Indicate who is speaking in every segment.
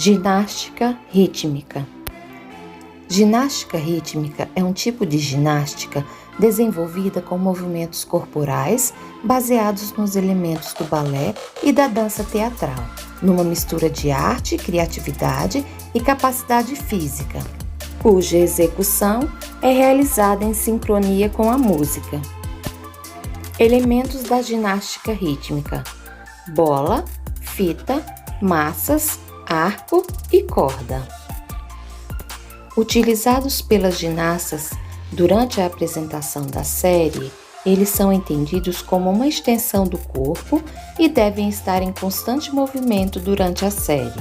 Speaker 1: Ginástica rítmica. Ginástica rítmica é um tipo de ginástica desenvolvida com movimentos corporais baseados nos elementos do balé e da dança teatral, numa mistura de arte, criatividade e capacidade física, cuja execução é realizada em sincronia com a música. Elementos da ginástica rítmica: bola, fita, massas, arco e corda. Utilizados pelas ginastas durante a apresentação da série, eles são entendidos como uma extensão do corpo e devem estar em constante movimento durante a série.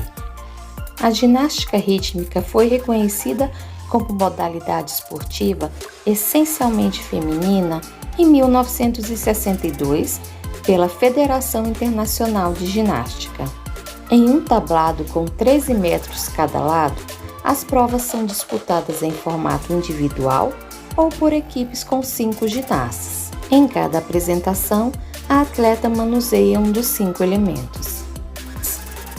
Speaker 1: A ginástica rítmica foi reconhecida como modalidade esportiva essencialmente feminina em 1962 pela Federação Internacional de Ginástica. Em um tablado com 13 metros cada lado, as provas são disputadas em formato individual ou por equipes com 5 ginastas. Em cada apresentação, a atleta manuseia um dos 5 elementos.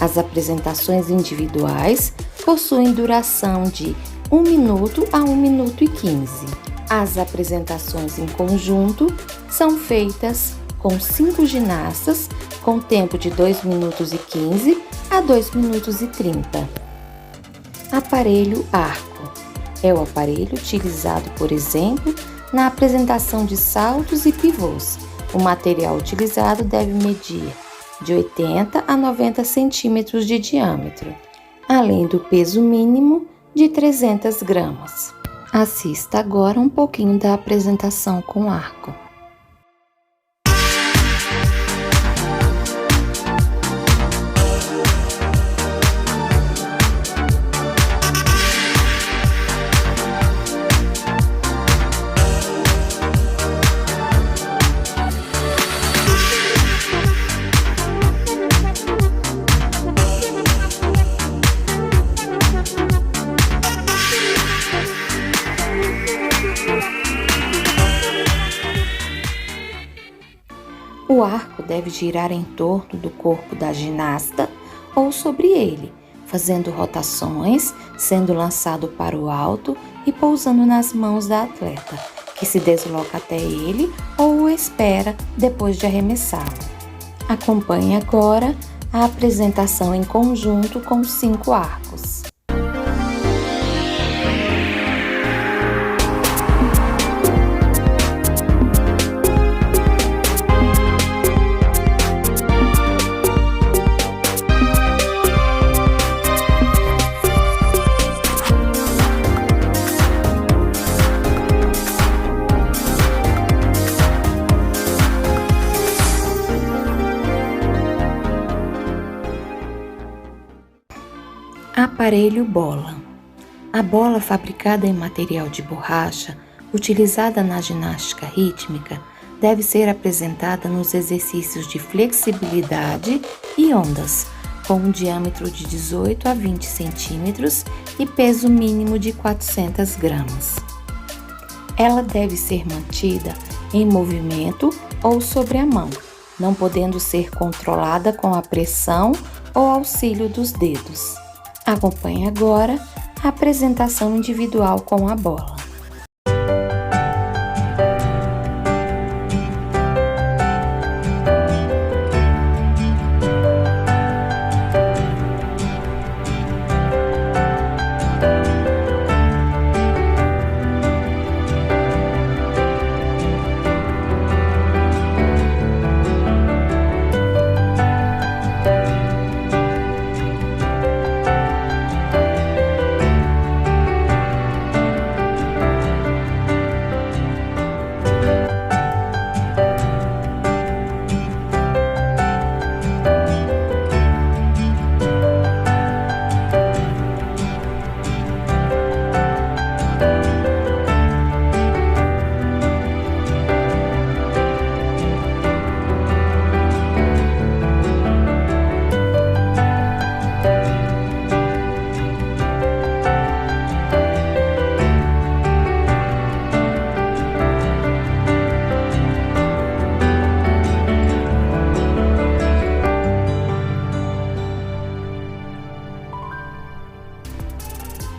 Speaker 1: As apresentações individuais possuem duração de 1 minuto a 1 minuto e 15. As apresentações em conjunto são feitas com 5 ginastas, com tempo de 2 minutos e 15 a 2 minutos e 30. Aparelho arco. É o aparelho utilizado, por exemplo, na apresentação de saltos e pivôs. O material utilizado deve medir de 80 a 90 centímetros de diâmetro, além do peso mínimo de 300 gramas. Assista agora um pouquinho da apresentação com arco. O arco deve girar em torno do corpo da ginasta ou sobre ele, fazendo rotações, sendo lançado para o alto e pousando nas mãos da atleta, que se desloca até ele ou o espera depois de arremessá-lo. Acompanhe agora a apresentação em conjunto com 5 arcos. Aparelho bola. A bola, fabricada em material de borracha, utilizada na ginástica rítmica, deve ser apresentada nos exercícios de flexibilidade e ondas, com um diâmetro de 18 a 20 centímetros e peso mínimo de 400 gramas. Ela deve ser mantida em movimento ou sobre a mão, não podendo ser controlada com a pressão ou auxílio dos dedos. Acompanhe agora a apresentação individual com a bola.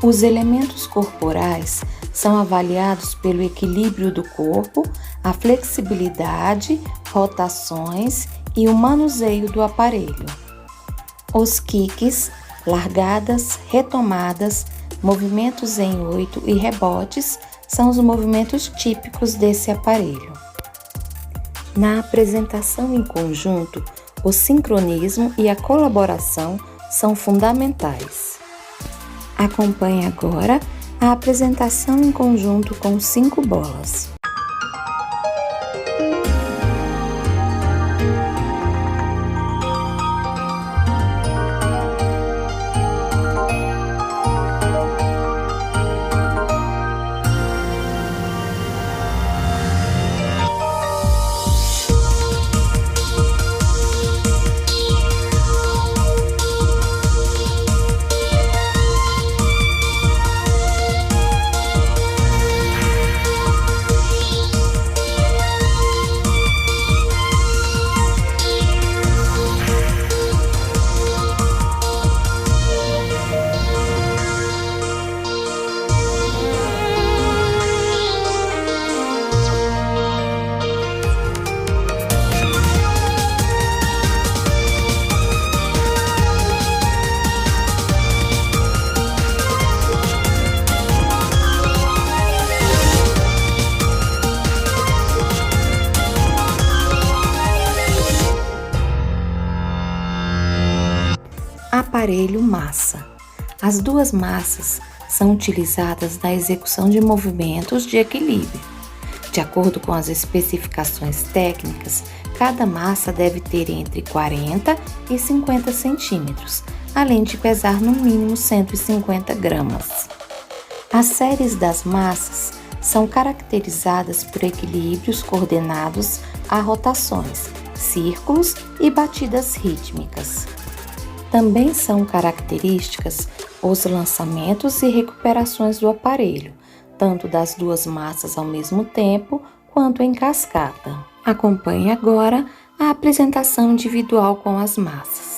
Speaker 1: Os elementos corporais são avaliados pelo equilíbrio do corpo, a flexibilidade, rotações e o manuseio do aparelho. Os kicks, largadas, retomadas, movimentos em 8 e rebotes são os movimentos típicos desse aparelho. Na apresentação em conjunto, o sincronismo e a colaboração são fundamentais. Acompanhe agora a apresentação em conjunto com 5 bolas. Aparelho massa. As duas massas são utilizadas na execução de movimentos de equilíbrio. De acordo com as especificações técnicas, cada massa deve ter entre 40 e 50 centímetros, além de pesar no mínimo 150 gramas. As séries das massas são caracterizadas por equilíbrios coordenados a rotações, círculos e batidas rítmicas. Também são características os lançamentos e recuperações do aparelho, tanto das duas massas ao mesmo tempo quanto em cascata. Acompanhe agora a apresentação individual com as massas.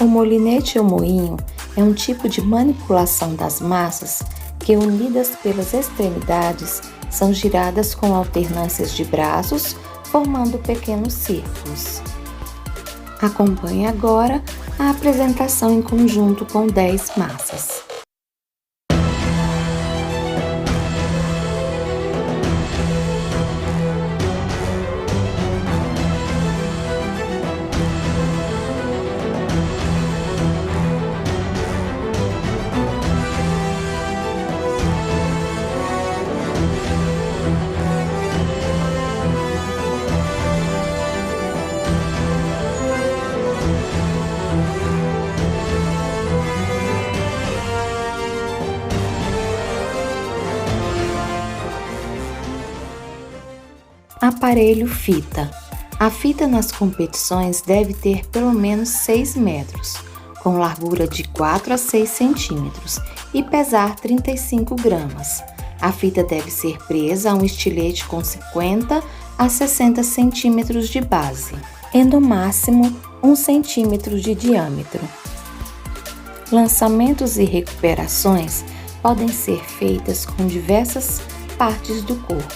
Speaker 1: O molinete ou moinho é um tipo de manipulação das massas que, unidas pelas extremidades, são giradas com alternâncias de braços, formando pequenos círculos. Acompanhe agora a apresentação em conjunto com 10 massas. Aparelho fita. A fita nas competições deve ter pelo menos 6 metros, com largura de 4 a 6 centímetros e pesar 35 gramas. A fita deve ser presa a um estilete com 50 a 60 centímetros de base e no máximo 1 centímetro de diâmetro. Lançamentos e recuperações podem ser feitas com diversas partes do corpo.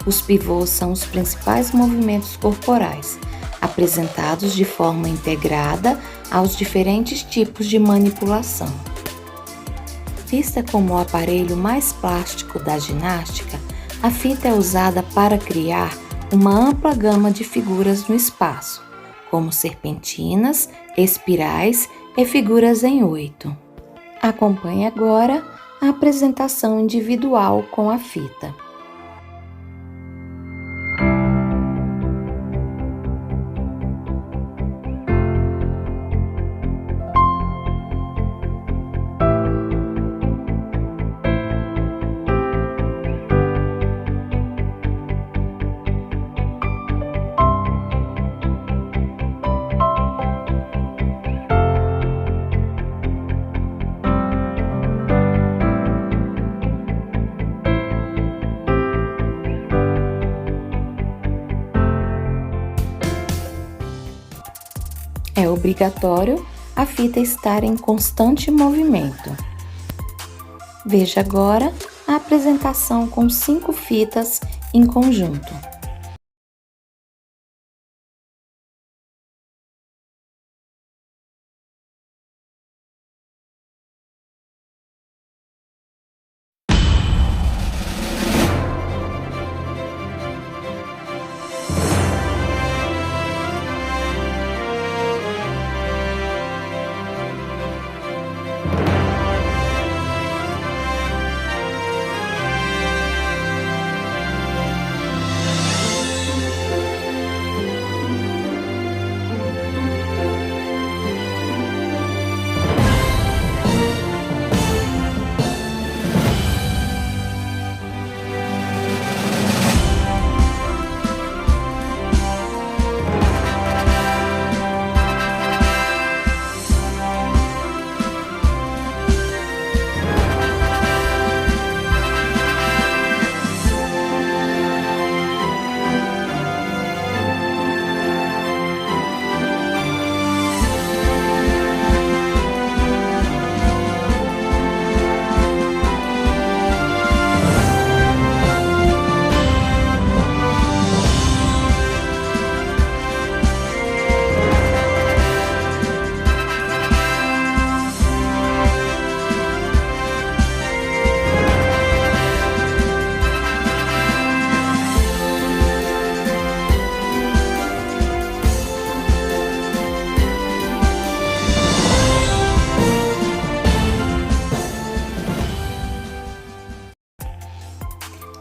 Speaker 1: Os pivôs são os principais movimentos corporais, apresentados de forma integrada aos diferentes tipos de manipulação. Vista como o aparelho mais plástico da ginástica, a fita é usada para criar uma ampla gama de figuras no espaço, como serpentinas, espirais e figuras em 8. Acompanhe agora a apresentação individual com a fita. É obrigatório a fita estar em constante movimento. Veja agora a apresentação com 5 fitas em conjunto.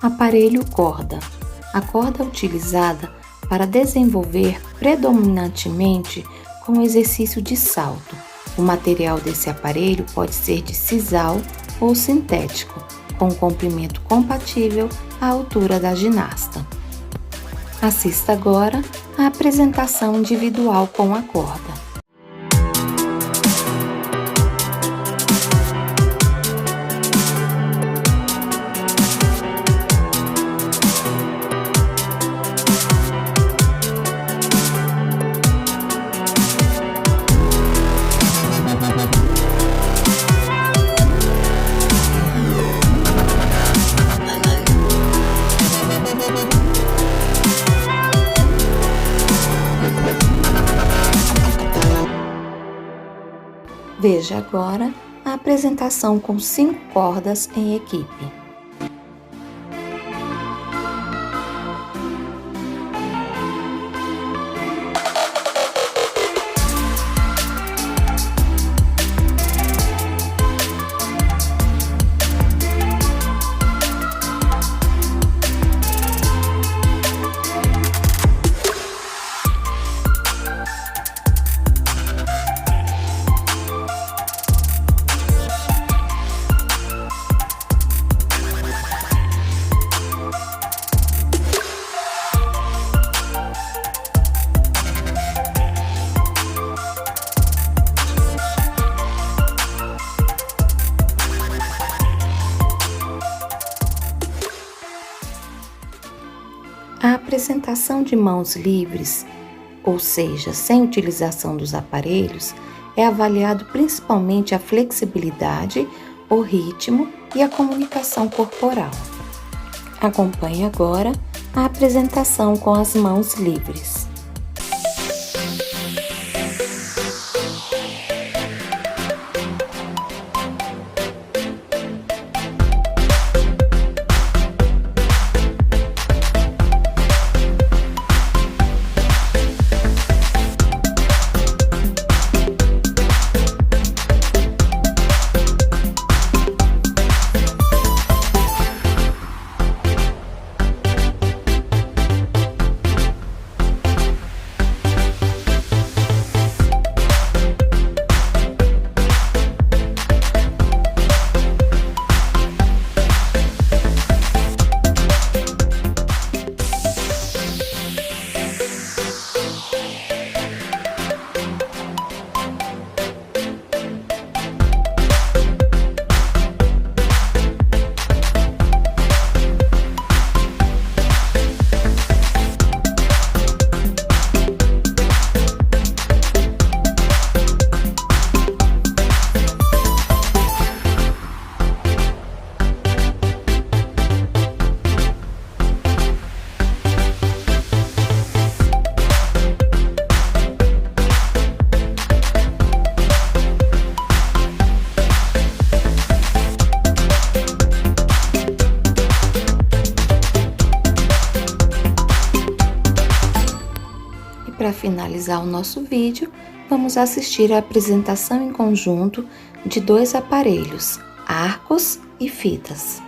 Speaker 1: Aparelho corda. A corda é utilizada para desenvolver predominantemente com o exercício de salto. O material desse aparelho pode ser de sisal ou sintético, com comprimento compatível à altura da ginasta. Assista agora à apresentação individual com a corda. Veja agora a apresentação com 5 cordas em equipe. apresentação de mãos livres, ou seja, sem utilização dos aparelhos, é avaliado principalmente a flexibilidade, o ritmo e a comunicação corporal. Acompanhe agora a apresentação com as mãos livres. Para finalizar o nosso vídeo, vamos assistir à apresentação em conjunto de dois aparelhos, arcos e fitas.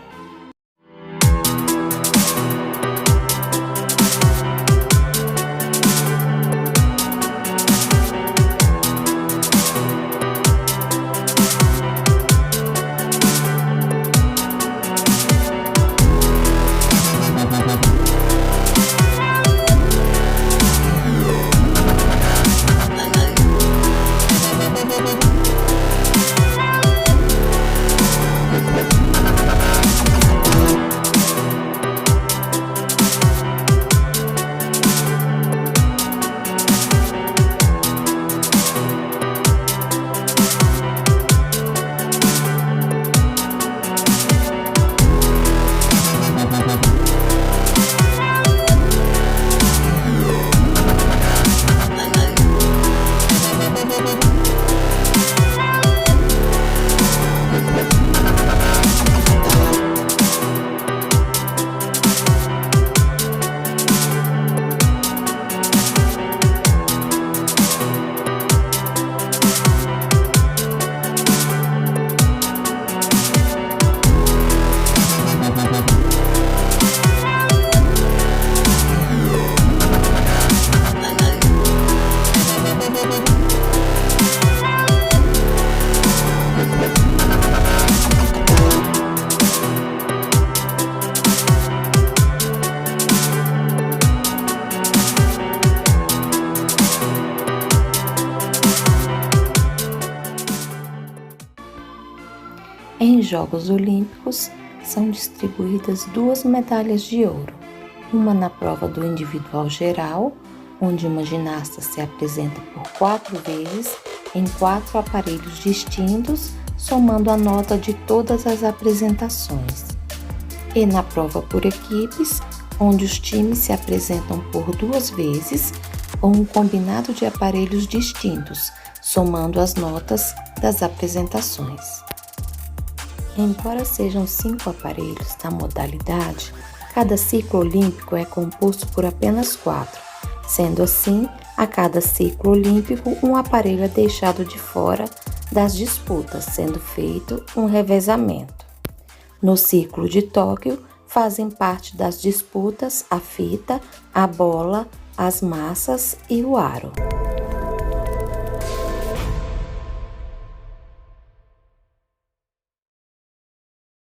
Speaker 1: Em Jogos Olímpicos, são distribuídas 2 medalhas de ouro, uma na prova do individual geral, onde uma ginasta se apresenta por 4 vezes em 4 aparelhos distintos, somando a nota de todas as apresentações, e na prova por equipes, onde os times se apresentam por 2 vezes com um combinado de aparelhos distintos, somando as notas das apresentações. Embora sejam 5 aparelhos na modalidade, cada ciclo olímpico é composto por apenas 4. Sendo assim, a cada ciclo olímpico, um aparelho é deixado de fora das disputas, sendo feito um revezamento. No ciclo de Tóquio, fazem parte das disputas a fita, a bola, as massas e o aro.